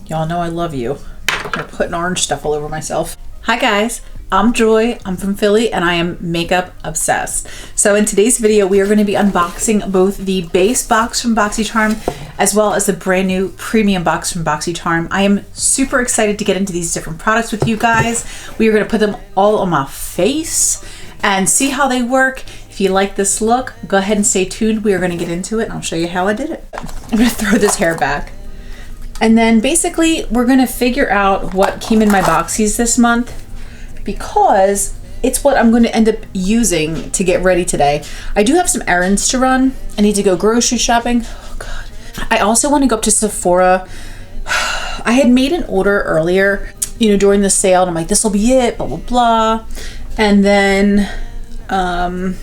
Y'all know I love you. I'm putting orange stuff all over myself. Hi guys, I'm Joy. I'm from Philly and I am makeup obsessed. So in today's video, we are going to be unboxing both the base box from BoxyCharm as well as the brand new premium box from BoxyCharm. I am super excited to get into these different products with you guys. We are going to put them all on my face and see how they work. If you like this look, go ahead and stay tuned. We are going to get into it and I'll show you how I did it. I'm going to throw this hair back. And then basically we're going to figure out what came in my Boxies this month because it's what I'm going to end up using to get ready today. I do have some errands to run. I need to go grocery shopping. Oh God. I also want to go up to Sephora. I had made an order earlier, you know, during the sale and I'm like, this will be it, blah, blah, blah. And then, yeah,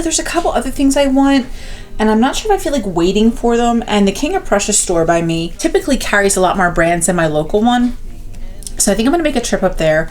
there's a couple other things I want. And I'm not sure if I feel like waiting for them. And the King of Prussia store by me typically carries a lot more brands than my local one. So I think I'm gonna make a trip up there.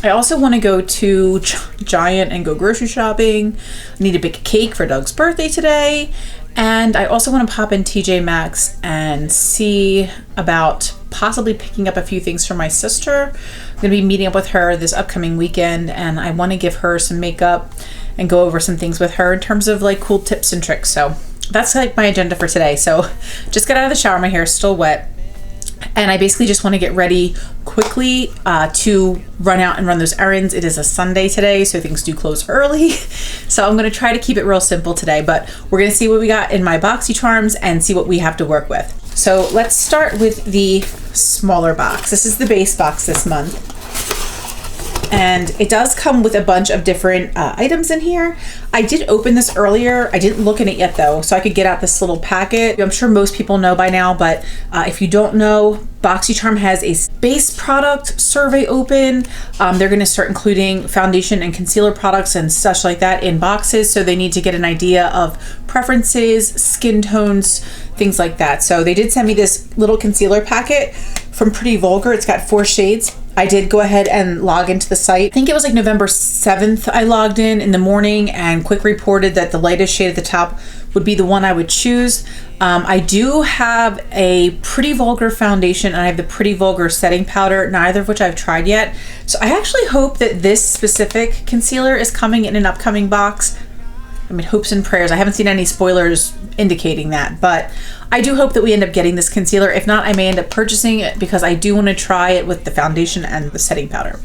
I also wanna go to Giant and go grocery shopping. I need to bake a cake for Doug's birthday today. And I also wanna pop in TJ Maxx and see about possibly picking up a few things for my sister. I'm gonna be meeting up with her this upcoming weekend and I wanna give her some makeup and go over some things with her in terms of like cool tips and tricks. So that's like my agenda for today. So just got out of the shower, my hair is still wet. And I basically just want to get ready quickly to run out and run those errands. It is a Sunday today, so things do close early. So I'm going to try to keep it real simple today, but we're going to see what we got in my BoxyCharms and see what we have to work with. So let's start with the smaller box. This is the base box this month. And it does come with a bunch of different items in here. I did open this earlier. I didn't look in it yet though, so I could get out this little packet. I'm sure most people know by now, but if you don't know, BoxyCharm has a base product survey open. They're gonna start including foundation and concealer products and such like that in boxes, so they need to get an idea of preferences, skin tones, things like that. So they did send me this little concealer packet from Pretty Vulgar. It's got 4 shades. I did go ahead and log into the site. I think it was like November 7th I logged in the morning and quick reported that the lightest shade at the top would be the one I would choose. I do have a Pretty Vulgar foundation and I have the Pretty Vulgar setting powder, neither of which I've tried yet. So I actually hope that this specific concealer is coming in an upcoming box. I mean, hopes and prayers. I haven't seen any spoilers indicating that, but I do hope that we end up getting this concealer. If not, I may end up purchasing it because I do want to try it with the foundation and the setting powder.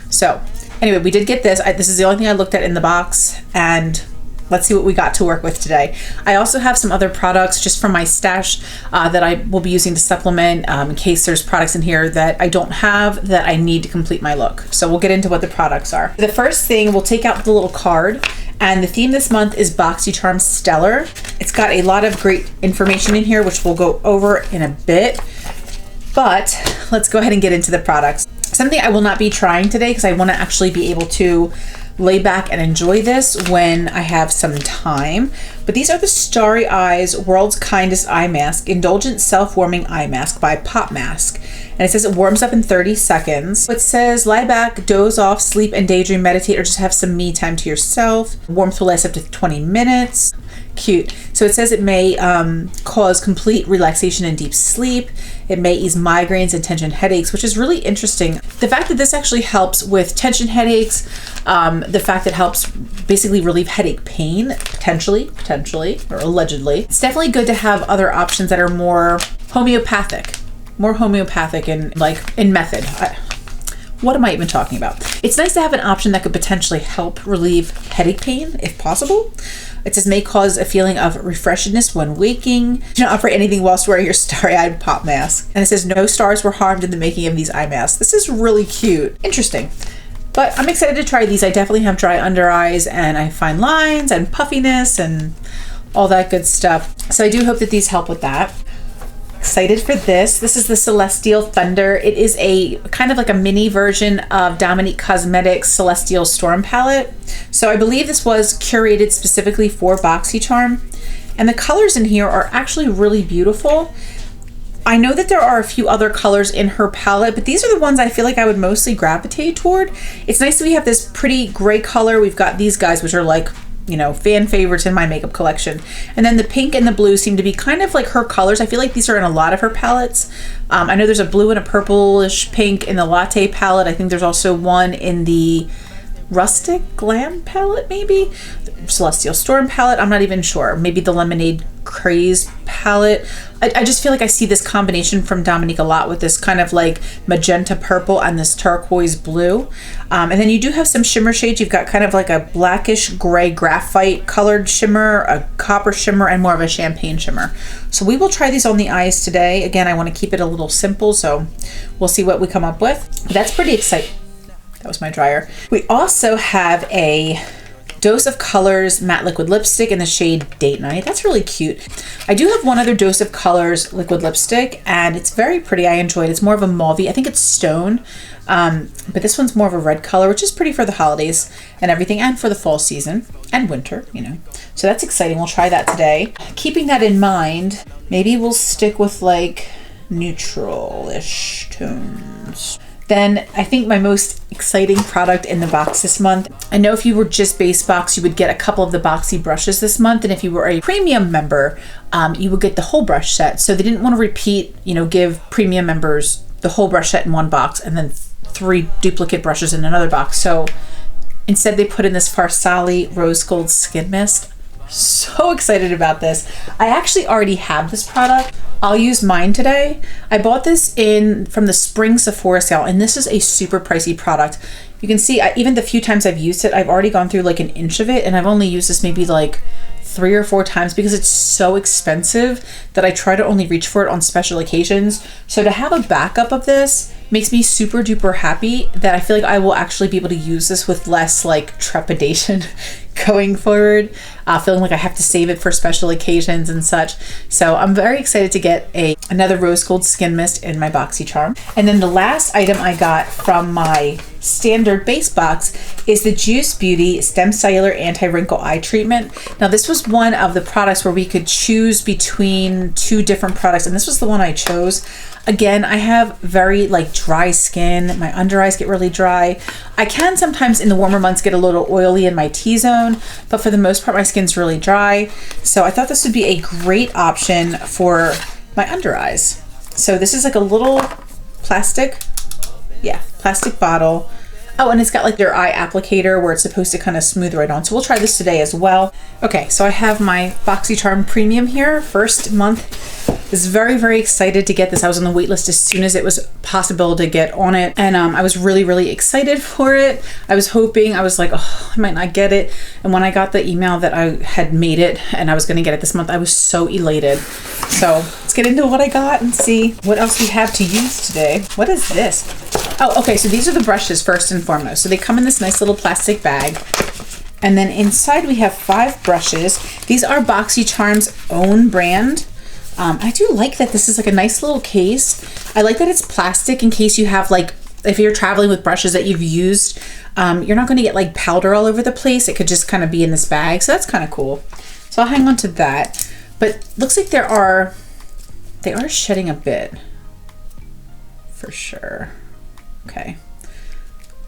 So anyway, we did get this. This is the only thing I looked at in the box, and let's see what we got to work with today. I also have some other products just from my stash that I will be using to supplement in case there's products in here that I don't have that I need to complete my look. So we'll get into what the products are. The first thing, we'll take out the little card, and the theme this month is BoxyCharm Stellar. It's got a lot of great information in here, which we'll go over in a bit, but let's go ahead and get into the products. Something I will not be trying today because I want to actually be able to lay back and enjoy this when I have some time. But these are the Starry Eyes World's Kindest Eye Mask, Indulgent Self-Warming Eye Mask by Pop Mask. And it says it warms up in 30 seconds. It says lie back, doze off, sleep and daydream, meditate, or just have some me time to yourself. Warmth will last up to 20 minutes. Cute. So it says it may cause complete relaxation and deep sleep. It may ease migraines and tension headaches, which is really interesting. The fact that this actually helps with tension headaches, the fact that it helps basically relieve headache pain, potentially, or allegedly. It's definitely good to have other options that are more homeopathic in method. What am I even talking about? It's nice to have an option that could potentially help relieve headache pain if possible. It says may cause a feeling of refreshedness when waking. Do not operate anything whilst wearing your starry-eyed pop mask. And it says no stars were harmed in the making of these eye masks. This is really cute. Interesting. But I'm excited to try these. I definitely have dry under eyes and I find lines and puffiness and all that good stuff. So I do hope that these help with that. Excited for this. This is the Celestial Thunder. It is a kind of like a mini version of Dominique Cosmetics Celestial Storm palette. So I believe this was curated specifically for BoxyCharm. And the colors in here are actually really beautiful. I know that there are a few other colors in her palette, but these are the ones I feel like I would mostly gravitate toward. It's nice that we have this pretty gray color. We've got these guys, which are like you know, fan favorites in my makeup collection. And then the pink and the blue seem to be kind of like her colors. I feel like these are in a lot of her palettes. I know there's a blue and a purplish pink in the Latte palette. I think there's also one in the Rustic Glam palette, maybe? Celestial Storm palette, I'm not even sure. Maybe the Lemonade Craze palette. I just feel like I see this combination from Dominique a lot with this kind of like magenta purple and this turquoise blue. And then you do have some shimmer shades. You've got kind of like a blackish gray graphite colored shimmer, a copper shimmer, and more of a champagne shimmer. So we will try these on the eyes today. Again, I want to keep it a little simple, so we'll see what we come up with. That's pretty exciting. That was my dryer. We also have a Dose of Colors matte liquid lipstick in the shade Date Night. That's really cute. I do have one other Dose of Colors liquid lipstick, and it's very pretty. I enjoy it. It's more of a mauve-y. I think it's Stone, but this one's more of a red color, which is pretty for the holidays and everything, and for the fall season and winter, you know. So that's exciting. We'll try that today. Keeping that in mind, maybe we'll stick with like neutral-ish tones. Then I think my most exciting product in the box this month, I know if you were just base box, you would get a couple of the Boxy brushes this month. And if you were a premium member, you would get the whole brush set. So they didn't want to repeat, you know, give premium members the whole brush set in one box and then 3 duplicate brushes in another box. So instead they put in this Farsali Rose Gold Skin Mist. So excited about this. I actually already have this product. I'll use mine today. I bought this from the spring Sephora sale, and this is a super pricey product. You can see, even the few times I've used it, I've already gone through like an inch of it, and I've only used this maybe like 3 or 4 times because it's so expensive that I try to only reach for it on special occasions. So to have a backup of this makes me super duper happy that I feel like I will actually be able to use this with less like trepidation going forward, feeling like I have to save it for special occasions and such. So I'm very excited to get another Rose Gold Skin Mist in my BoxyCharm. And then the last item I got from my standard base box is the Juice Beauty Stem Cellular Anti-Wrinkle Eye Treatment. Now this was one of the products where we could choose between 2 different products, and this was the one I chose. Again, I have very like dry skin. My under eyes get really dry. I can sometimes in the warmer months get a little oily in my T-zone, but for the most part my skin's really dry. So I thought this would be a great option for my under eyes. So this is like a little plastic bottle. Oh, and it's got like their eye applicator where it's supposed to kind of smooth right on. So we'll try this today as well. Okay, so I have my BoxyCharm Premium here, first month. I was very, very excited to get this. I was on the wait list as soon as it was possible to get on it. And I was really, really excited for it. I was hoping, I was like, oh, I might not get it. And when I got the email that I had made it and I was gonna get it this month, I was so elated. So let's get into what I got and see what else we have to use today. What is this? Oh, okay, so these are the brushes first and foremost. So they come in this nice little plastic bag. And then inside we have 5 brushes. These are BoxyCharm's own brand. I do like that this is like a nice little case. I like that it's plastic in case you have like, if you're traveling with brushes that you've used, you're not gonna get like powder all over the place. It could just kind of be in this bag. So that's kind of cool. So I'll hang on to that. But looks like they are shedding a bit for sure. Okay,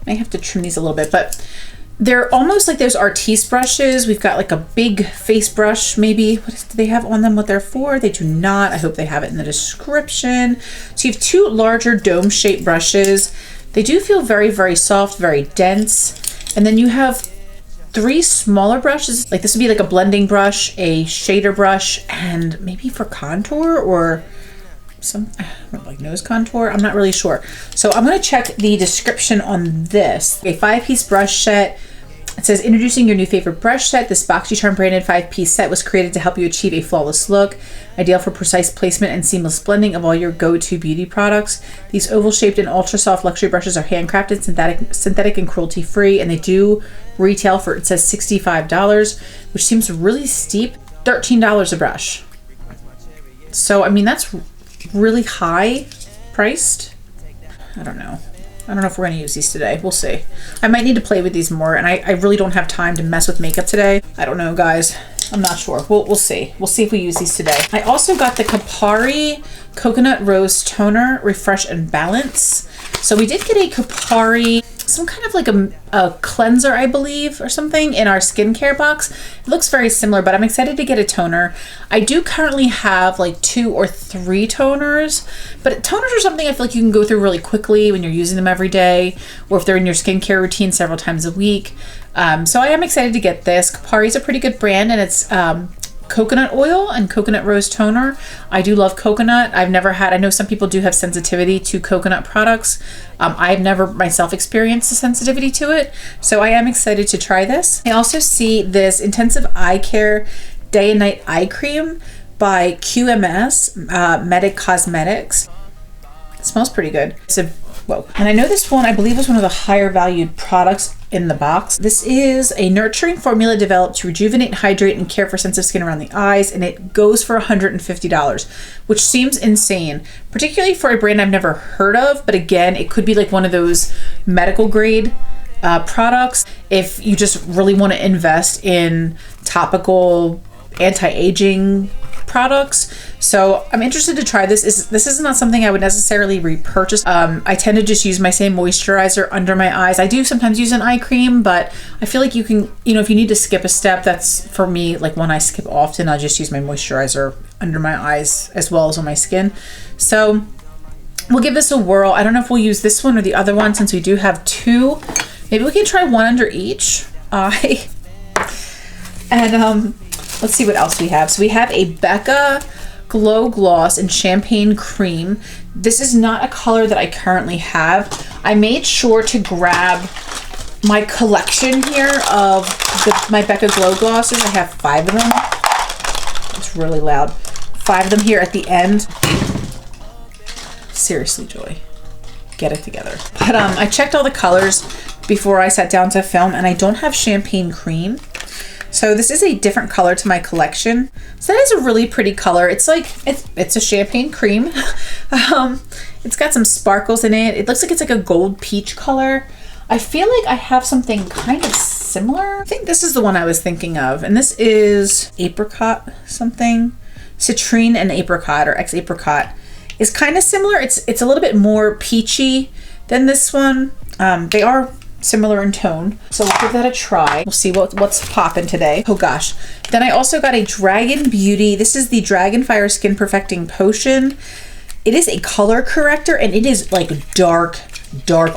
may have to trim these a little bit, but they're almost like those Artiste brushes. We've got like a big face brush, maybe. Do they have on them what they're for? They do not. I hope they have it in the description. So you have 2 larger dome-shaped brushes. They do feel very, very soft, very dense. And then you have 3 smaller brushes. Like this would be like a blending brush, a shader brush, and maybe for contour or some like nose contour. I'm not really sure. So I'm going to check the description on this. A 5-piece brush set. It says, introducing your new favorite brush set. This BoxyCharm branded 5-piece set was created to help you achieve a flawless look, ideal for precise placement and seamless blending of all your go-to beauty products. These oval-shaped and ultra-soft luxury brushes are handcrafted, synthetic and cruelty-free, and they do retail for, it says $65, which seems really steep. $13 a brush. So, I mean, that's really high priced. I don't know if we're gonna use these today. We'll see. I might need to play with these more, and I really don't have time to mess with makeup today. I don't know, guys. I'm not sure. We'll see. We'll see if we use these today. I also got the Kapari Coconut Rose Toner Refresh and Balance. So we did get a Kopari, some kind of like a cleanser, I believe, or something in our skincare box. It looks very similar, but I'm excited to get a toner. I do currently have like 2 or 3 toners, but toners are something I feel like you can go through really quickly when you're using them every day, or if they're in your skincare routine several times a week. So I am excited to get this. Kopari is a pretty good brand, and it's coconut oil and coconut rose toner. I do love coconut. I know some people do have sensitivity to coconut products. I've never myself experienced a sensitivity to it, so I am excited to try this. I also see this Intensive Eye Care Day and Night Eye Cream by QMS Medic Cosmetics. It smells pretty good. Whoa. And I know this one, I believe, was one of the higher valued products in the box. This is a nurturing formula developed to rejuvenate, hydrate, and care for sensitive skin around the eyes, and it goes for $150, which seems insane, particularly for a brand I've never heard of. But again, it could be like one of those medical grade products if you just really want to invest in topical anti-aging products. So I'm interested to try this. This is not something I would necessarily repurchase. I tend to just use my same moisturizer under my eyes. I do sometimes use an eye cream, but I feel like you can, if you need to skip a step, that's for me, like one I skip often, I'll just use my moisturizer under my eyes as well as on my skin. So we'll give this a whirl. I don't know if we'll use this one or the other one since we do have 2. Maybe we can try one under each eye. And let's see what else we have. So we have a Becca Glow Gloss in Champagne Cream. This is not a color that I currently have. I made sure to grab my collection here of my Becca Glow Glosses. I have 5 of them. It's really loud. 5 of them here at the end. Seriously, Joy, get it together. But I checked all the colors before I sat down to film, and I don't have Champagne Cream. So this is a different color to my collection. So that is a really pretty color. It's like, it's a champagne cream. It's got some sparkles in it. It looks like it's like a gold peach color. I feel like I have something kind of similar. I think this is the one I was thinking of. And this is apricot something. Citrine and apricot, or ex-apricot, is kind of similar. It's a little bit more peachy than this one. They are similar in tone, so we'll give that a try. We'll see what's popping today. Oh gosh. Then I also got a Dragon Beauty. This is the Dragonfire Skin Perfecting Potion. It is a color corrector, and it is like dark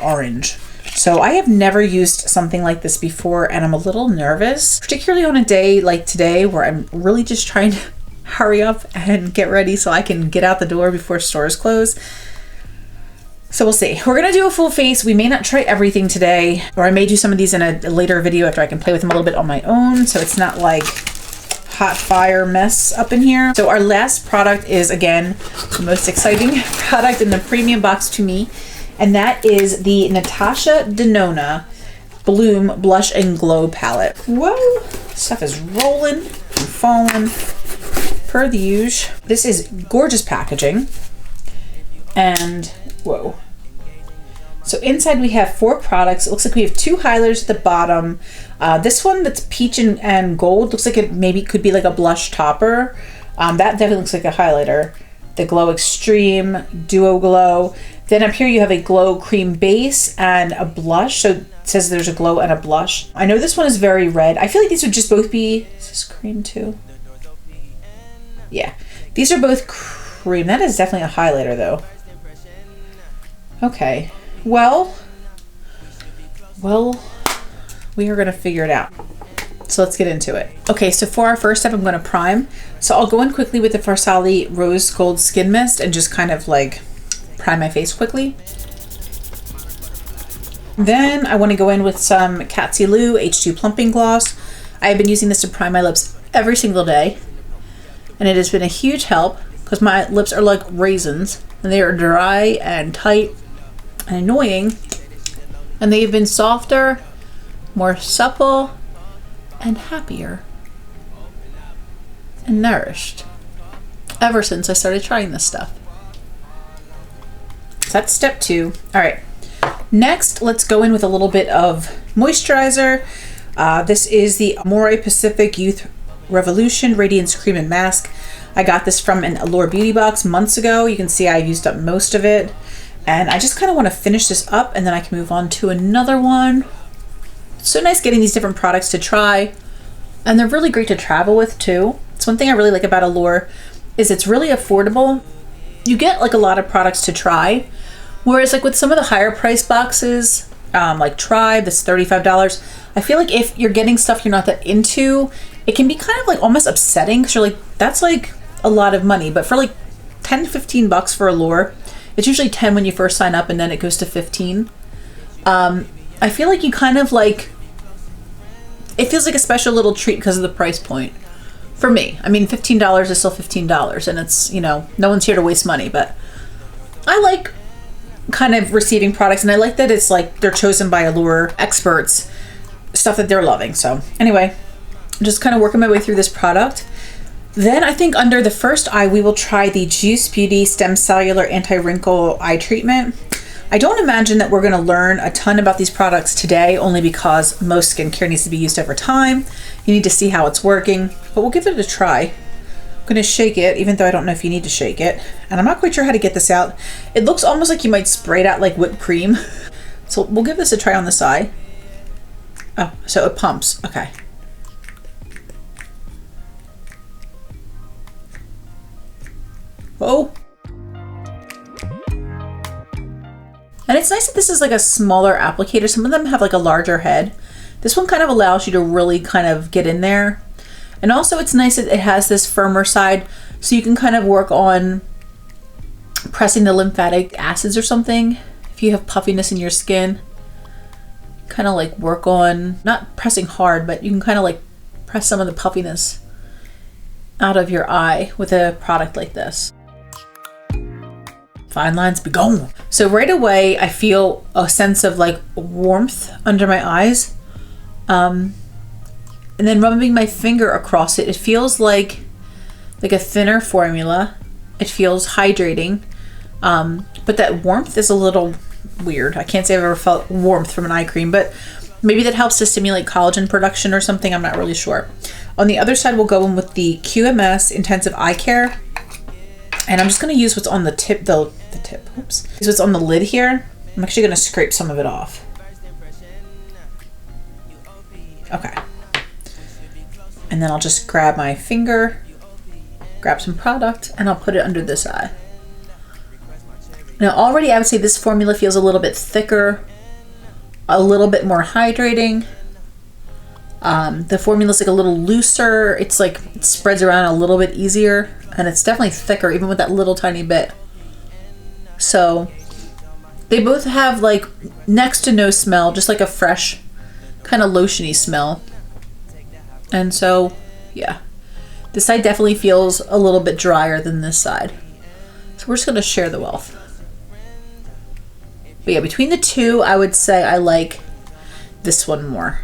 orange. So I have never used something like this before, and I'm a little nervous, particularly on a day like today where I'm really just trying to hurry up and get ready so I can get out the door before stores close. So we'll see. We're gonna do a full face. We may not try everything today, or I may do some of these in a later video after I can play with them a little bit on my own, so it's not like hot fire mess up in here. So our last product is, again, the most exciting product in the premium box to me, and that is the Natasha Denona Bloom Blush and Glow Palette. Whoa, stuff is rolling and falling per the usual. This is gorgeous packaging, and whoa. So inside we have 4 products. It looks like we have 2 highlighters at the bottom. This one that's peach and gold looks like it maybe could be like a blush topper. That definitely looks like a highlighter. The Glow Extreme Duo Glow. Then up here you have a Glow Cream Base and a blush. So it says there's a glow and a blush. I know this one is very red. I feel like these would just both be, is this cream too? Yeah, these are both cream. That is definitely a highlighter though. Okay, well, we are gonna figure it out. So let's get into it. Okay, so for our first step, I'm gonna prime. So I'll go in quickly with the Farsali Rose Gold Skin Mist and just kind of like prime my face quickly. Then I wanna go in with some Katsy Lou H2 Plumping Gloss. I have been using this to prime my lips every single day, and it has been a huge help because my lips are like raisins, and they are dry and tight and annoying, and they have been softer, more supple, and happier and nourished ever since I started trying this stuff. So that's step 2. All right, next let's go in with a little bit of moisturizer. This is the Amore Pacific Youth Revolution Radiance Cream and Mask. I got this from an Allure Beauty box months ago. You can see I used up most of it. And I just kind of want to finish this up and then I can move on to another one. It's so nice getting these different products to try. And they're really great to travel with too. It's one thing I really like about Allure is it's really affordable. You get like a lot of products to try. Whereas like with some of the higher price boxes, like Tribe, that's $35. I feel like if you're getting stuff you're not that into, it can be kind of like almost upsetting because you're like, that's like a lot of money. But for like 10 to 15 bucks for Allure, it's usually 10 when you first sign up and then it goes to 15. I feel like you kind of like, it feels like a special little treat because of the price point for me. I mean, $15 is still $15 and it's, you know, no one's here to waste money, but I like kind of receiving products and I like that it's like they're chosen by Allure experts, stuff that they're loving. So anyway, I'm just kind of working my way through this product. Then I think under the first eye, we will try the Juice Beauty Stem Cellular Anti-Wrinkle Eye Treatment. I don't imagine that we're going to learn a ton about these products today, only because most skincare needs to be used over time. You need to see how it's working, but we'll give it a try. I'm going to shake it, even though I don't know if you need to shake it. And I'm not quite sure how to get this out. It looks almost like you might spray it out like whipped cream. So we'll give this a try on the side. Oh, so it pumps. Okay. Oh. And it's nice that this is like a smaller applicator. Some of them have like a larger head. This one kind of allows you to really kind of get in there. And also it's nice that it has this firmer side so you can kind of work on pressing the lymphatic acids or something. If you have puffiness in your skin, kind of like work on, not pressing hard, but you can kind of like press some of the puffiness out of your eye with a product like this. Fine lines be gone. So right away, I feel a sense of like warmth under my eyes. And then rubbing my finger across it, it feels like a thinner formula. It feels hydrating. But that warmth is a little weird. I can't say I've ever felt warmth from an eye cream, but maybe that helps to stimulate collagen production or something. I'm not really sure. On the other side, we'll go in with the QMS Intensive Eye Care. And I'm just going to use what's on the tip, oops. Is what's on the lid here. I'm actually going to scrape some of it off. Okay. And then I'll just grab my finger, grab some product, and I'll put it under this eye. Now already I would say this formula feels a little bit thicker, a little bit more hydrating. The formula's like a little looser. It's like, it spreads around a little bit easier. And it's definitely thicker, even with that little tiny bit. So they both have like next to no smell, just like a fresh kind of lotiony smell. And so, yeah, this side definitely feels a little bit drier than this side. So we're just gonna share the wealth. But yeah, between the two, I would say I like this one more.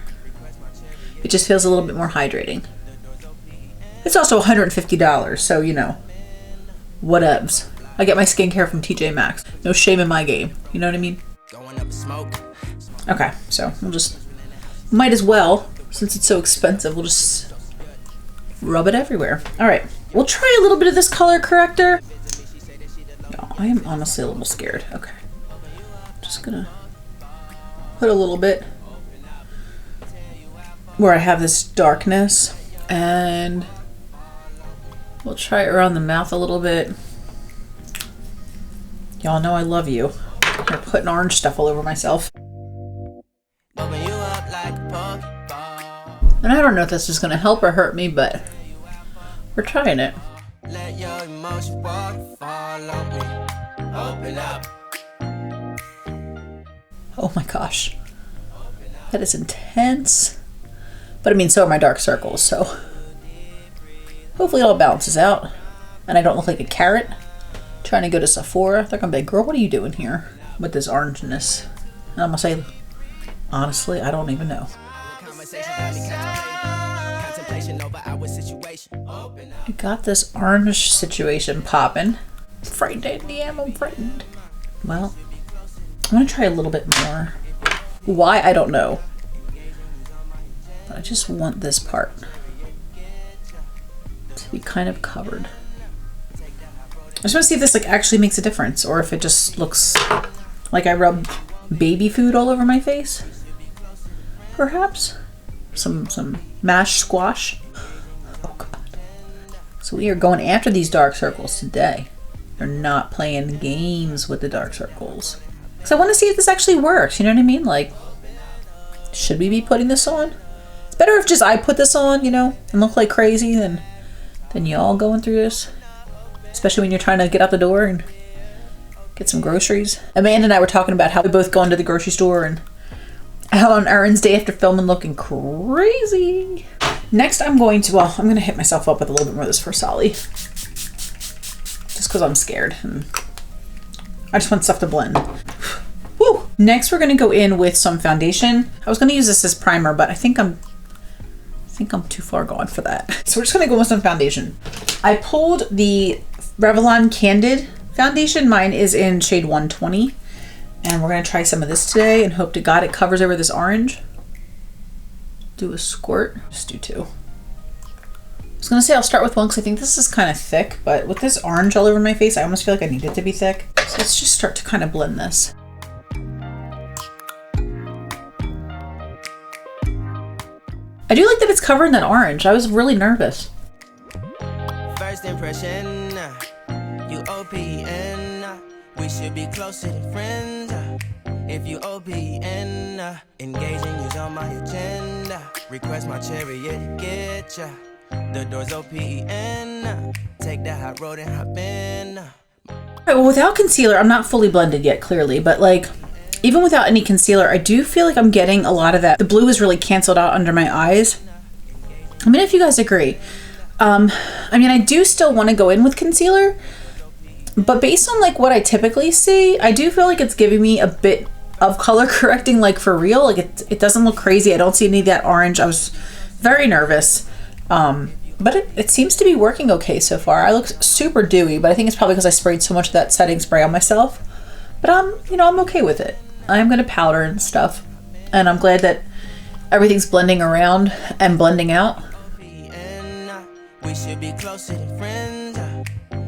It just feels a little bit more hydrating. It's also $150, so you know, whatevs. I get my skincare from TJ Maxx. No shame in my game. You know what I mean? Okay, so we'll just, might as well, since it's so expensive, we'll just rub it everywhere. All right, we'll try a little bit of this color corrector. No, I am honestly a little scared. Okay, just gonna put a little bit where I have this darkness, and we'll try it around the mouth a little bit. Y'all know I love you. I'm putting orange stuff all over myself. And I don't know if this is going to help or hurt me, but we're trying it. Let your emotions waterfall on me. Open up. Oh my gosh. That is intense. But I mean, so are my dark circles, so hopefully it all balances out. And I don't look like a carrot trying to go to Sephora. They're gonna be like, girl, what are you doing here with this orangeness? And I'm gonna say, honestly, I don't even know. I got this orange situation popping. I'm frightened, I'm frightened. Well, I'm gonna try a little bit more. Why, I don't know. But I just want this part to be kind of covered. I just want to see if this like actually makes a difference, or if it just looks Like I rub baby food all over my face, perhaps. Some mashed squash. Oh God. So we are going after these dark circles today. They're not playing games with the dark circles. Because I want to see if this actually works, you know what I mean? Like, should we be putting this on? It's better if just I put this on, you know, and look like crazy than y'all going through this. Especially when you're trying to get out the door and get some groceries. Amanda and I were talking about how we both go into the grocery store and out on errands day after filming looking crazy. Next I'm going to hit myself up with a little bit more of this Versali. Just because I'm scared and I just want stuff to blend. Woo! Next we're going to go in with some foundation. I was going to use this as primer, but I think I'm too far gone for that. So we're just going to go with some foundation. I pulled the Revlon Candid foundation. Mine is in shade 120. And we're going to try some of this today and hope to God it covers over this orange. Do a squirt. Just do 2. I was going to say I'll start with one because I think this is kind of thick, but with this orange all over my face, I almost feel like I need it to be thick. So let's just start to kind of blend this. I do like that it's covered in that orange. I was really nervous. First impression, you OPN. We should be closer than friends. If you OPN, engaging you's on my agenda. Request my chariot, get ya. The door's OPN. Take the hot road and hop in. Alright, well, without concealer, I'm not fully blended yet, clearly, but like, even without any concealer, I do feel like I'm getting a lot of that. The blue is really canceled out under my eyes. I mean, if you guys agree. I mean, I do still want to go in with concealer, but based on like what I typically see, I do feel like it's giving me a bit of color correcting, like for real. Like it doesn't look crazy. I don't see any of that orange. I was very nervous. But it seems to be working okay so far. I look super dewy, but I think it's probably because I sprayed so much of that setting spray on myself. But you know, I'm okay with it. I'm gonna powder and stuff. And I'm glad that everything's blending around and blending out. We should be closer than friends.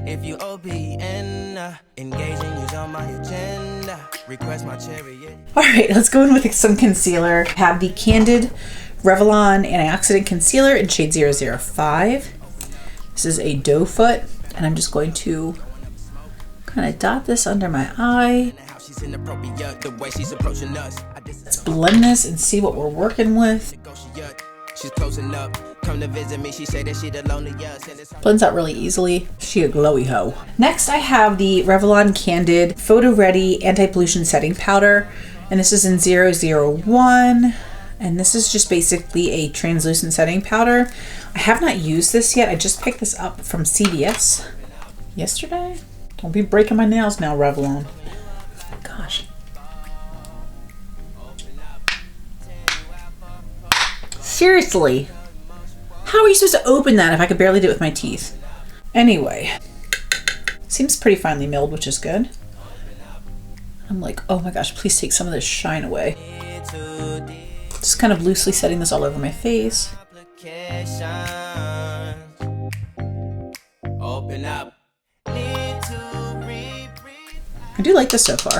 If you OPN, engaging you's on my agenda. Request my chariot. All right, let's go in with some concealer. I have the Candid Revlon Antioxidant Concealer in shade 005. This is a doe foot, and I'm just going to kind of dot this under my eye. Let's blend this and see what we're working with. She's closing up. Come to visit me. She said that she the loneliest. Blends out really easily. She a glowy hoe. Next, I have the Revlon Candid Photo Ready Anti-Pollution Setting Powder, and this is in 001. And this is just basically a translucent setting powder. I have not used this yet. I just picked this up from CVS yesterday. Don't be breaking my nails now, Revlon. Gosh. Seriously. How are you supposed to open that if I could barely do it with my teeth? Anyway. Seems pretty finely milled, which is good. I'm like, oh my gosh, please take some of this shine away. Just kind of loosely setting this all over my face. Open up. I do like this so far.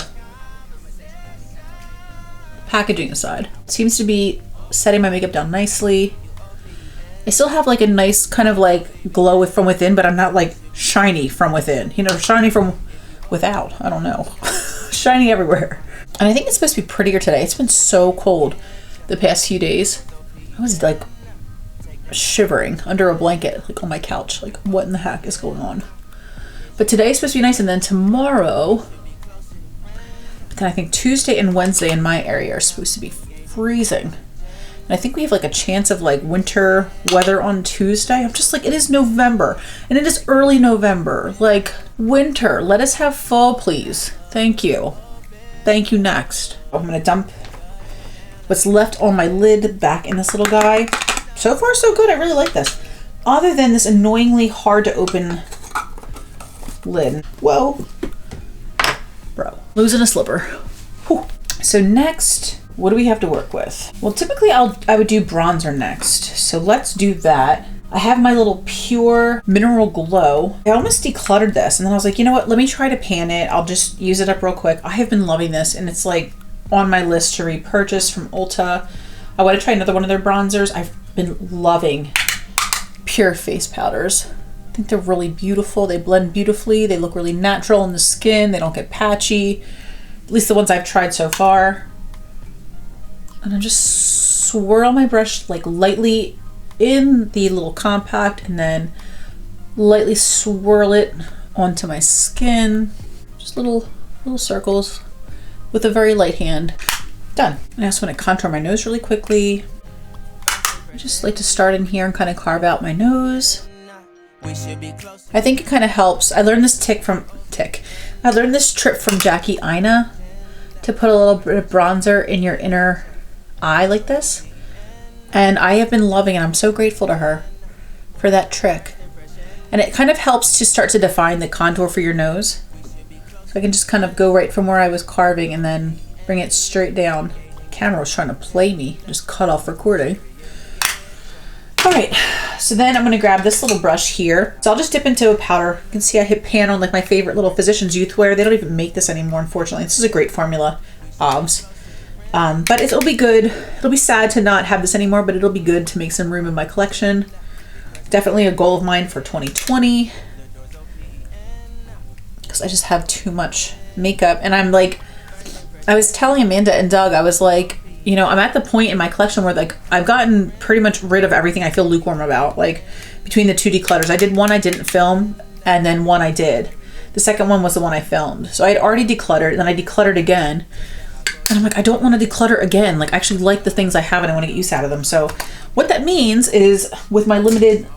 Packaging aside, seems to be setting my makeup down nicely. I still have like a nice kind of like glow from within, but I'm not like shiny from within. You know, shiny from without. I don't know. Shiny everywhere. And I think it's supposed to be prettier today. It's been so cold the past few days. I was like shivering under a blanket, like on my couch. Like, what in the heck is going on? But today's supposed to be nice, and then tomorrow, but then I think Tuesday and Wednesday in my area are supposed to be freezing. And I think we have like a chance of like winter weather on Tuesday. I'm just like, it is November and it is early November. Like, winter, let us have fall, please. Thank you. Thank you. Next, I'm gonna dump what's left on my lid back in this little guy. So far so good. I really like this. Other than this annoyingly hard to open lid. Whoa. Bro. Losing a slipper. Whew. So next, what do we have to work with? Well, typically I would do bronzer next. So let's do that. I have my little Pure Mineral Glow. I almost decluttered this and then I was like, you know what, let me try to pan it. I'll just use it up real quick. I have been loving this and it's like on my list to repurchase from Ulta. I want to try another one of their bronzers. I've been loving Pure face powders. I think they're really beautiful. They blend beautifully. They look really natural in the skin. They don't get patchy. At least the ones I've tried so far. And I just swirl my brush like lightly in the little compact and then lightly swirl it onto my skin. Just little circles with a very light hand. Done. And I just want to contour my nose really quickly. I just like to start in here and kind of carve out my nose. I think it kind of helps. I learned this trick from Jackie Aina to put a little bit of bronzer in your inner eye like this. And I have been loving it. I'm so grateful to her for that trick. And it kind of helps to start to define the contour for your nose. So I can just kind of go right from where I was carving and then bring it straight down. The camera was trying to play me, just cut off recording. All right, so then I'm gonna grab this little brush here. So I'll just dip into a powder. You can see I hit pan on like my favorite little Physicians Youthwear. They don't even make this anymore, unfortunately. This is a great formula, OBS. But it'll be good. It'll be sad to not have this anymore, but it'll be good to make some room in my collection. Definitely a goal of mine for 2020. Because I just have too much makeup. And I'm like, I was telling Amanda and Doug, I was like, you know, I'm at the point in my collection where like I've gotten pretty much rid of everything I feel lukewarm about. Like between the two declutters. I did one I didn't film and then one I did. The second one was the one I filmed. So I had already decluttered and then I decluttered again. And I'm like, I don't want to declutter again. Like I actually like the things I have and I want to get use out of them. So what that means is with my limited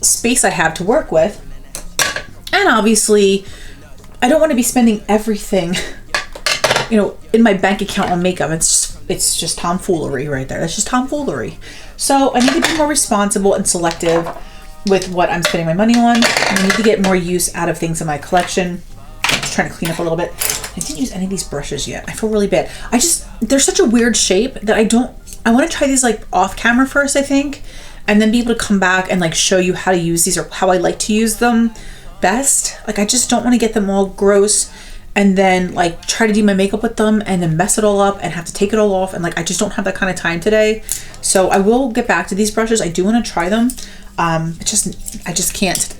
space I have to work with, and obviously I don't want to be spending everything, you know, in my bank account on makeup. It's just tomfoolery right there. That's just tomfoolery. So I need to be more responsible and selective with what I'm spending my money on. And I need to get more use out of things in my collection. I'm just trying to clean up a little bit. I didn't use any of these brushes yet. I feel really bad. They're such a weird shape that I want to try these like off camera first, I think, and then be able to come back and like show you how to use these or how I like to use them best. Like I just don't want to get them all gross and then like try to do my makeup with them and then mess it all up and have to take it all off. And like, I just don't have that kind of time today. So I will get back to these brushes. I do want to try them. I just can't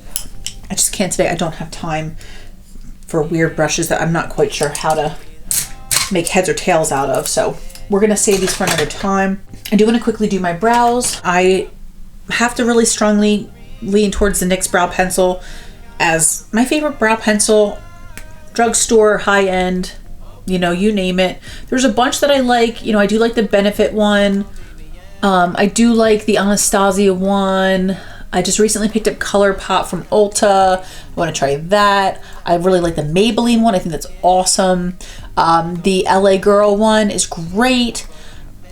today. I don't have time for weird brushes that I'm not quite sure how to make heads or tails out of. So we're gonna save these for another time. I do want to quickly do my brows. I have to really strongly lean towards the NYX brow pencil as my favorite brow pencil. Drugstore, high end, you know, you name it. There's a bunch that I like. You know, I do like the Benefit one. I do like the Anastasia one. I just recently picked up ColourPop from Ulta. I want to try that. I really like the Maybelline one. I think that's awesome. The LA Girl one is great.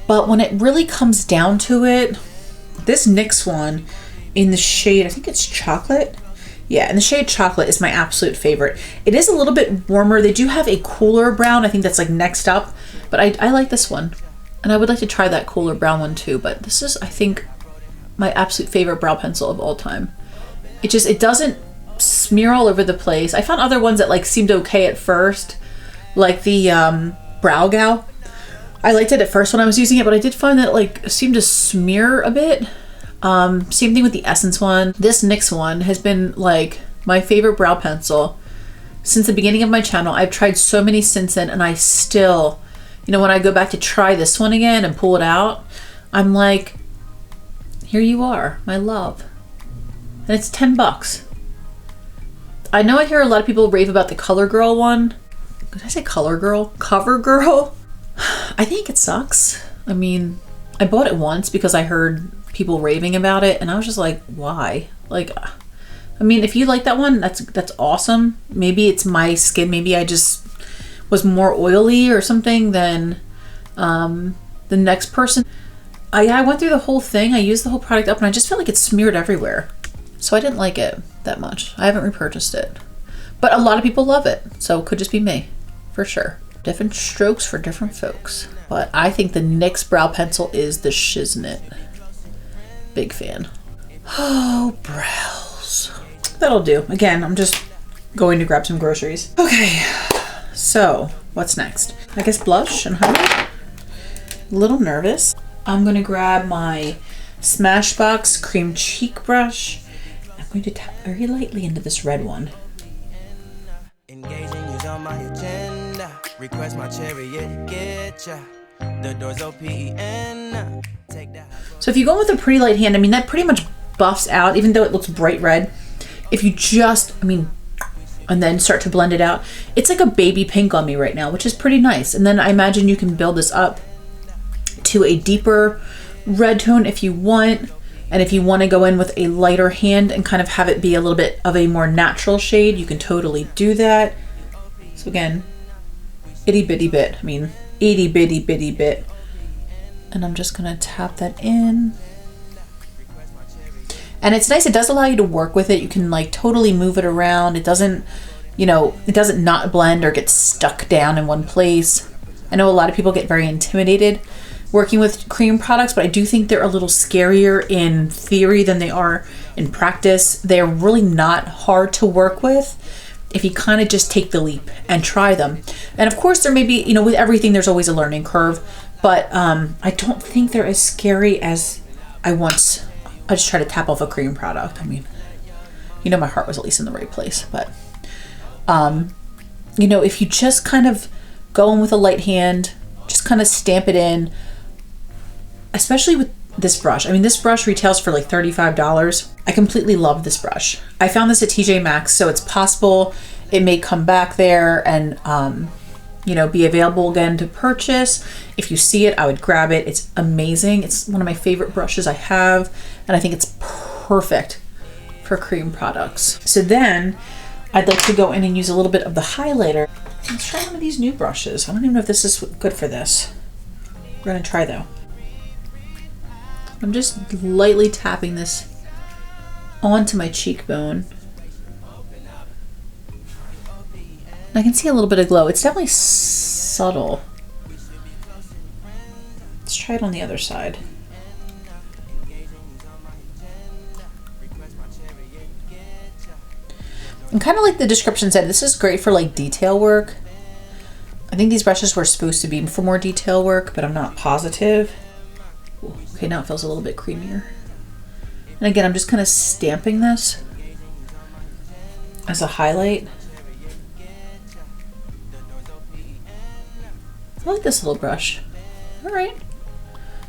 But when it really comes down to it, this NYX one in the shade, I think it's chocolate. Yeah, and the shade chocolate is my absolute favorite. It is a little bit warmer. They do have a cooler brown. I think that's like next up. But I like this one. And I would like to try that cooler brown one too. But this is, I think, my absolute favorite brow pencil of all time. It doesn't smear all over the place. I found other ones that like seemed okay at first. Like the Brow Gal. I liked it at first when I was using it, but I did find that it like seemed to smear a bit. Same thing with the Essence one. This NYX one has been like my favorite brow pencil since the beginning of my channel. I've tried so many since then, and I still, you know, when I go back to try this one again and pull it out, I'm like, here you are, my love. And it's $10. I know I hear a lot of people rave about the CoverGirl one. Did I say CoverGirl? CoverGirl? I think it sucks. I mean, I bought it once because I heard people raving about it, and I was just like, why? Like, I mean, if you like that one, that's awesome. Maybe it's my skin. Maybe I just was more oily or something than the next person. I went through the whole thing. I used the whole product up, and I just felt like it smeared everywhere. So I didn't like it that much. I haven't repurchased it. But a lot of people love it, so it could just be me, for sure. Different strokes for different folks. But I think the NYX brow pencil is the shiznit. Big fan. Oh, brows. That'll do. Again, I'm just going to grab some groceries. Okay, so what's next? I guess blush and highlight. A little nervous. I'm gonna grab my Smashbox cream cheek brush. I'm going to tap very lightly into this red one. Engaging is on my agenda. Request my chariot, get ya. The doors open. Take that. So if you go with a pretty light hand, I mean, that pretty much buffs out, even though it looks bright red. If you just, and then start to blend it out, it's like a baby pink on me right now, which is pretty nice. And then I imagine you can build this up to a deeper red tone if you want. And if you want to go in with a lighter hand and kind of have it be a little bit of a more natural shade, you can totally do that. So again, itty bitty bit. Itty bitty bitty bit. And I'm just gonna tap that in. And it's nice, it does allow you to work with it. You can like totally move it around. It doesn't, it doesn't not blend or get stuck down in one place. I know a lot of people get very intimidated working with cream products, but I do think they're a little scarier in theory than they are in practice. They're really not hard to work with if you kind of just take the leap and try them. And of course there may be, with everything there's always a learning curve, but I don't think they're as scary as I just try to tap off a cream product. My heart was at least in the right place, but if you just kind of go in with a light hand, just kind of stamp it in, especially with this brush. This brush retails for like $35. I completely love this brush. I found this at TJ Maxx, so it's possible it may come back there and be available again to purchase. If you see it, I would grab it. It's amazing. It's one of my favorite brushes I have, and I think it's perfect for cream products. So then I'd like to go in and use a little bit of the highlighter. Let's try one of these new brushes. I don't even know if this is good for this. We're gonna try though. I'm just lightly tapping this onto my cheekbone. I can see a little bit of glow. It's definitely subtle. Let's try it on the other side. And kind of like the description said, this is great for like detail work. I think these brushes were supposed to be for more detail work, but I'm not positive. Ooh, okay, now it feels a little bit creamier. And again, I'm just kind of stamping this as a highlight. I like this little brush. All right.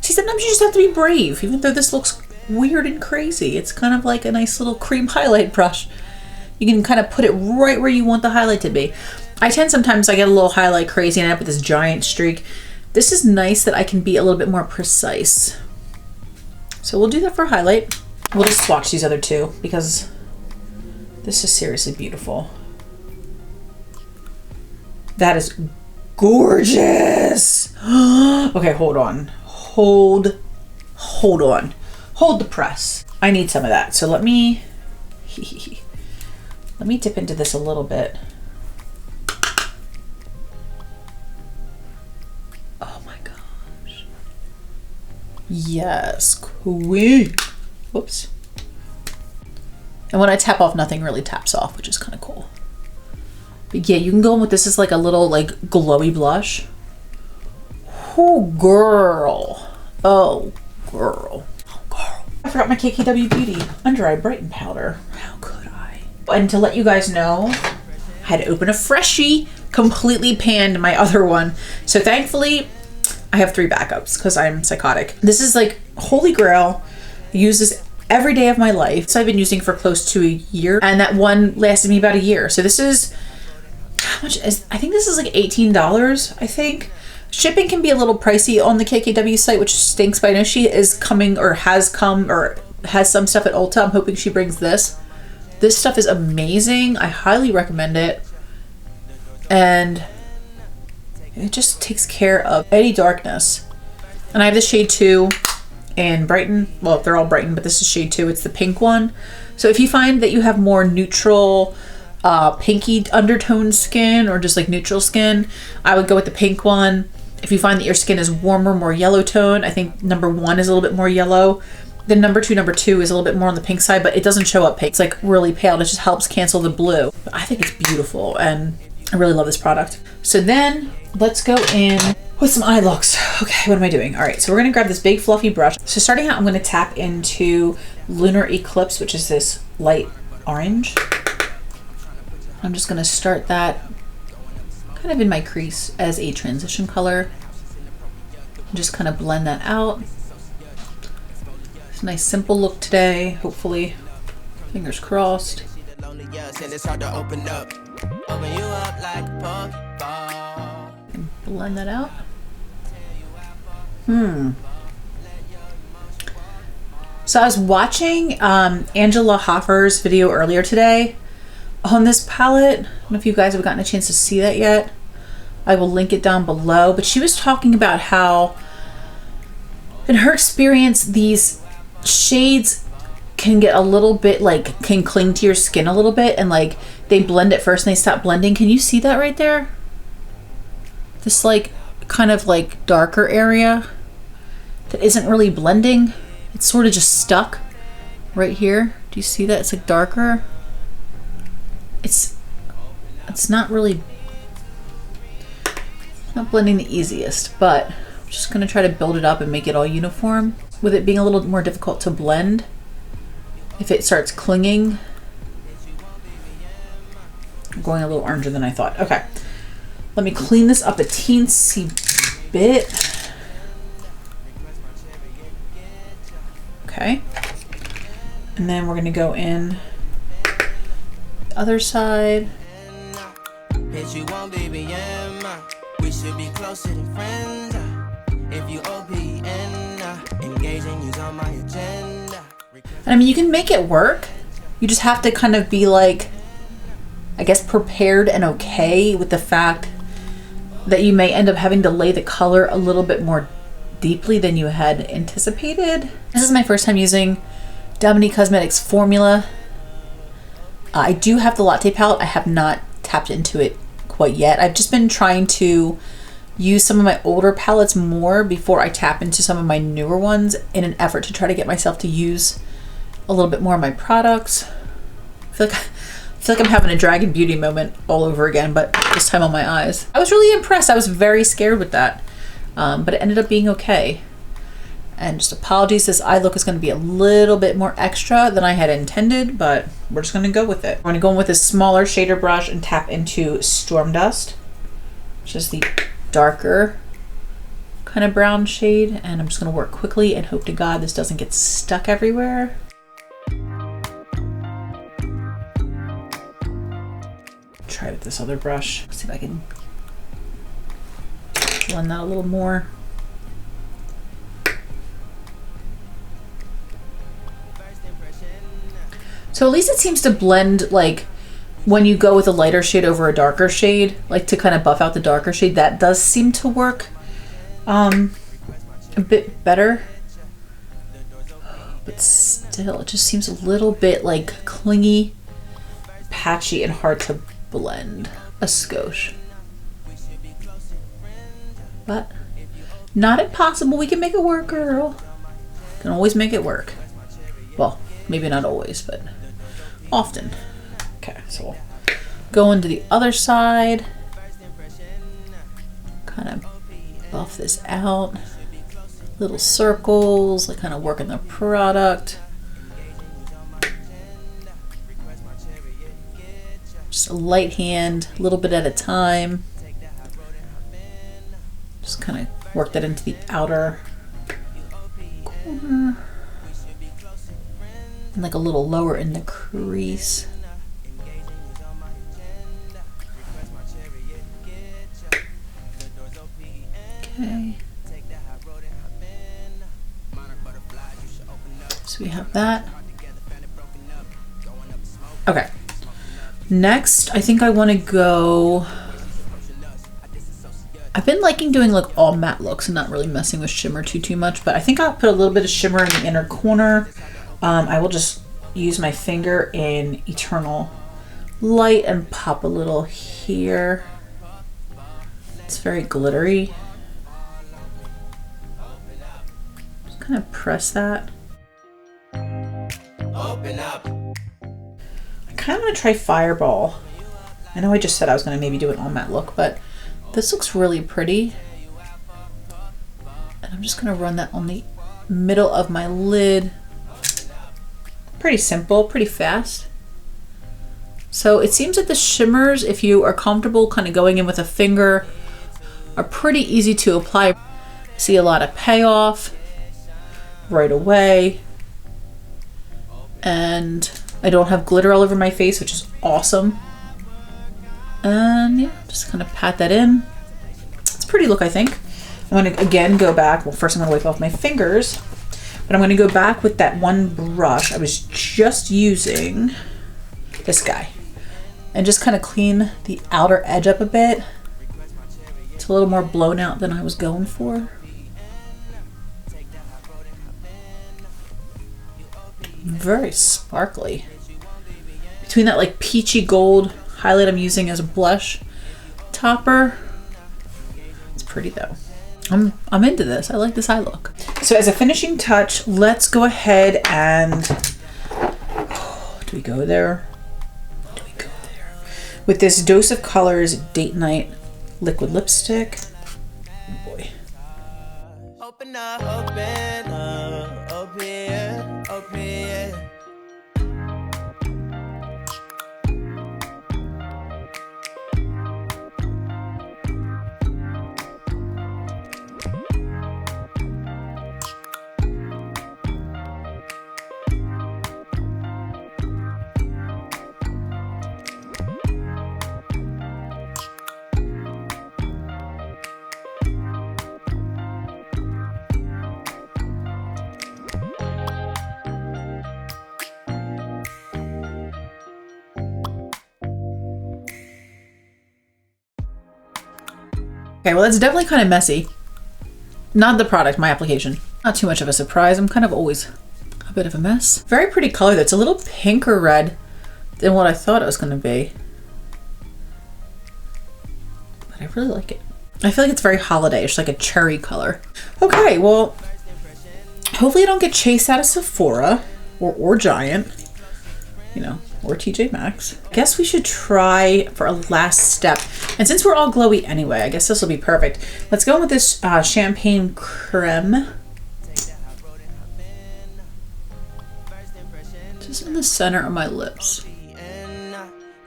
See, sometimes you just have to be brave, even though this looks weird and crazy. It's kind of like a nice little cream highlight brush. You can kind of put it right where you want the highlight to be. I get a little highlight crazy and I end up with this giant streak. This is nice that I can be a little bit more precise. So we'll do that for highlight. We'll just swatch these other two because this is seriously beautiful. That is gorgeous. Okay, hold on. Hold on. Hold the press. I need some of that. So let me dip into this a little bit. Oh my gosh. Yes, queen. Whoops. And when I tap off, nothing really taps off, which is kind of cool. But yeah, you can go in with this as like a little like glowy blush. Oh girl. Oh girl. Oh girl. I forgot my KKW Beauty Under Eye Brighten Powder. How could I? And to let you guys know, I had to open a freshie, completely panned my other one. So thankfully, I have 3 backups because I'm psychotic. This is like holy grail. I use this every day of my life. So I've been using for close to a year, and that one lasted me about a year. So this is, how much is, I think this is like $18, I think. Shipping can be a little pricey on the KKW site, which stinks, but I know she is coming or has come or has some stuff at Ulta. I'm hoping she brings this. This stuff is amazing. I highly recommend it. And it just takes care of any darkness. And I have the shade 2 in Brighten. Well, they're all Brighten, but this is shade 2. It's the pink one. So if you find that you have more neutral, pinky undertone skin or just like neutral skin, I would go with the pink one. If you find that your skin is warmer, more yellow tone, I think number 1 is a little bit more yellow. The number two is a little bit more on the pink side, but it doesn't show up pink. It's like really pale. It just helps cancel the blue. But I think it's beautiful and I really love this product. So then let's go in with some eye looks. Okay, what am I doing? All right, so we're gonna grab this big fluffy brush. So starting out, I'm gonna tap into Lunar Eclipse, which is this light orange. I'm just gonna start that kind of in my crease as a transition color. Just kind of blend that out. It's a nice simple look today, hopefully. Fingers crossed. And blend that out. So I was watching Angela Hoffer's video earlier today on this palette. I don't know if you guys have gotten a chance to see that yet. I will link it down below. But she was talking about how, in her experience, these shades can get a little bit like, can cling to your skin a little bit, and like they blend at first and they stop blending. Can you see that right there? This like kind of like darker area that isn't really blending. It's sort of just stuck right here. Do you see that? It's like darker. It's not really, not blending the easiest, but I'm just gonna try to build it up and make it all uniform. With it being a little more difficult to blend, if it starts clinging. I'm going a little oranger than I thought. Okay, let me clean this up a teensy bit. Okay, and then we're gonna go in the other side. We should be closer than friends. If you OPN, engaging you's on my agenda. And I mean, you can make it work. You just have to kind of be like, I guess, prepared and okay with the fact that you may end up having to lay the color a little bit more deeply than you had anticipated. This is my first time using Dominique Cosmetics formula. I do have the latte palette. I have not tapped into it quite yet. I've just been trying to use some of my older palettes more before I tap into some of my newer ones in an effort to try to get myself to use a little bit more of my products. I feel like I'm having a Dragon Beauty moment all over again, but this time on my eyes. I was really impressed. I was very scared with that, but it ended up being okay. And just apologies, this eye look is going to be a little bit more extra than I had intended, but we're just going to go with it. I'm going to go in with a smaller shader brush and tap into Storm Dust, which is the darker kind of brown shade. And I'm just going to work quickly and hope to God this doesn't get stuck everywhere. Try with this other brush. See if I can blend that a little more. So at least it seems to blend, like when you go with a lighter shade over a darker shade, like to kind of buff out the darker shade, that does seem to work a bit better. But still, it just seems a little bit like clingy, patchy, and hard to blend a skosh. But not impossible. We can make it work, girl. Can always make it work. Well, maybe not always, but often. Okay, so we'll go into the other side, kind of buff this out, little circles, like kind of working the product. Just a light hand, a little bit at a time. Just kind of work that into the outer corner. And like a little lower in the crease. Okay. So we have that. Okay. Next, I think I want to go... I've been liking doing like all matte looks and not really messing with shimmer too much, but I think I'll put a little bit of shimmer in the inner corner. I will just use my finger in Eternal Light and pop a little here. It's very glittery. Just kind of press that. open up. I kind of want to try Fireball. I know I just said I was going to maybe do an all matte look, but this looks really pretty. And I'm just going to run that on the middle of my lid. Pretty simple, pretty fast. So it seems like the shimmers, if you are comfortable kind of going in with a finger, are pretty easy to apply. See a lot of payoff right away. And I don't have glitter all over my face, which is awesome. And yeah, just kind of pat that in. It's a pretty look, I think. I'm going to again go back. Well, first I'm going to wipe off my fingers. But I'm going to go back with that one brush I was just using, this guy, and just kind of clean the outer edge up a bit. It's a little more blown out than I was going for. Very sparkly. Between that like peachy gold highlight I'm using as a blush topper, it's pretty though. I'm into this. I like this eye look. So as a finishing touch, let's go ahead and do we go there? Do we go there? With this Dose of Colors Date Night liquid lipstick. Oh boy. Open up, open up, open, open. Okay, well that's definitely kind of messy. Not the product, my application. Not too much of a surprise. I'm kind of always a bit of a mess. Very pretty color though. It's a little pinker red than what I thought it was going to be. But I really like it. I feel like it's very holiday-ish, like a cherry color. Okay, well, hopefully I don't get chased out of Sephora or Giant, you know, or TJ Maxx. I guess we should try for a last step. And since we're all glowy anyway, I guess this will be perfect. Let's go with this champagne creme. Just in the center of my lips.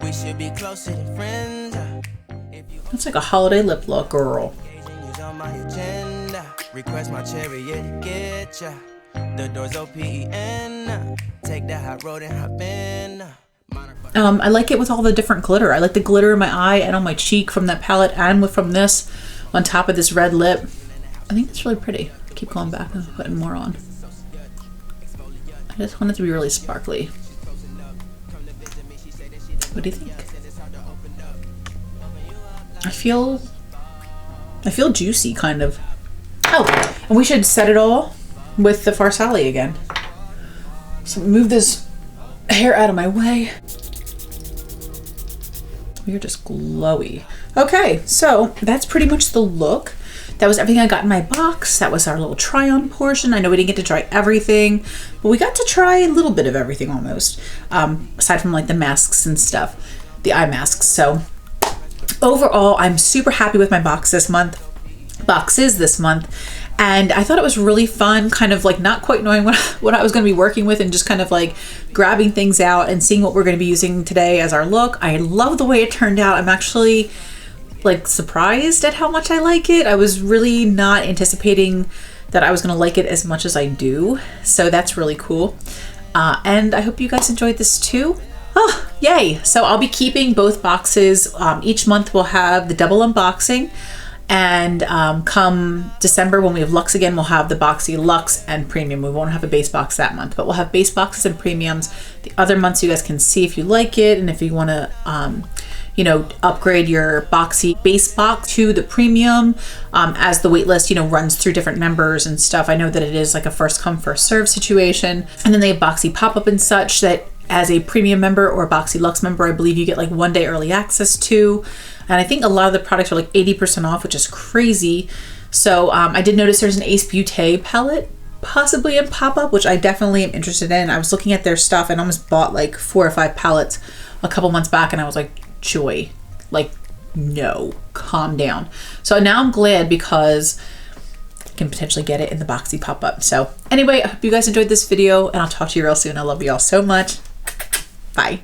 We should be closer than friends. That's like a holiday lip look, girl. Request my chariot, get ya. The doors open. Take that hot road and hop in. I like it with all the different glitter. I like the glitter in my eye and on my cheek from that palette and from this on top of this red lip. I think it's really pretty. Keep going back and putting more on. I just want it to be really sparkly. What do you think? I feel juicy, kind of. Oh, and we should set it all with the Farsali again. So move this hair out of my way. You're just glowy. Okay, so that's pretty much the look. That was everything I got in my box. That was our little try-on portion. I know we didn't get to try everything, but we got to try a little bit of everything almost, aside from like the masks and stuff, the eye masks. So overall, I'm super happy with my boxes this month. And I thought it was really fun, kind of like not quite knowing what I was going to be working with and just kind of like grabbing things out and seeing what we're going to be using today as our look. I love the way it turned out. I'm actually like surprised at how much I like it. I was really not anticipating that I was going to like it as much as I do. So that's really cool. And I hope you guys enjoyed this too. Oh, yay. So I'll be keeping both boxes. Each month we'll have the double unboxing. And come December, when we have Luxe again, we'll have the Boxy Luxe and Premium. We won't have a base box that month, but we'll have base boxes and premiums the other months. You guys can see if you like it, and if you want to, you know, upgrade your Boxy base box to the premium as the wait list, you know, runs through different members and stuff. I know that it is like a first come, first serve situation. And then they have Boxy pop-up and such that as a premium member or a Boxy Luxe member, I believe you get like 1 day early access to. And I think a lot of the products are like 80% off, which is crazy. So I did notice there's an Ace Beauté palette possibly in pop-up, which I definitely am interested in. I was looking at their stuff and almost bought like 4 or 5 palettes a couple months back, and I was like, Joy, like, no, calm down. So now I'm glad because I can potentially get it in the Boxy pop-up. So anyway, I hope you guys enjoyed this video, and I'll talk to you real soon. I love you all so much. Bye.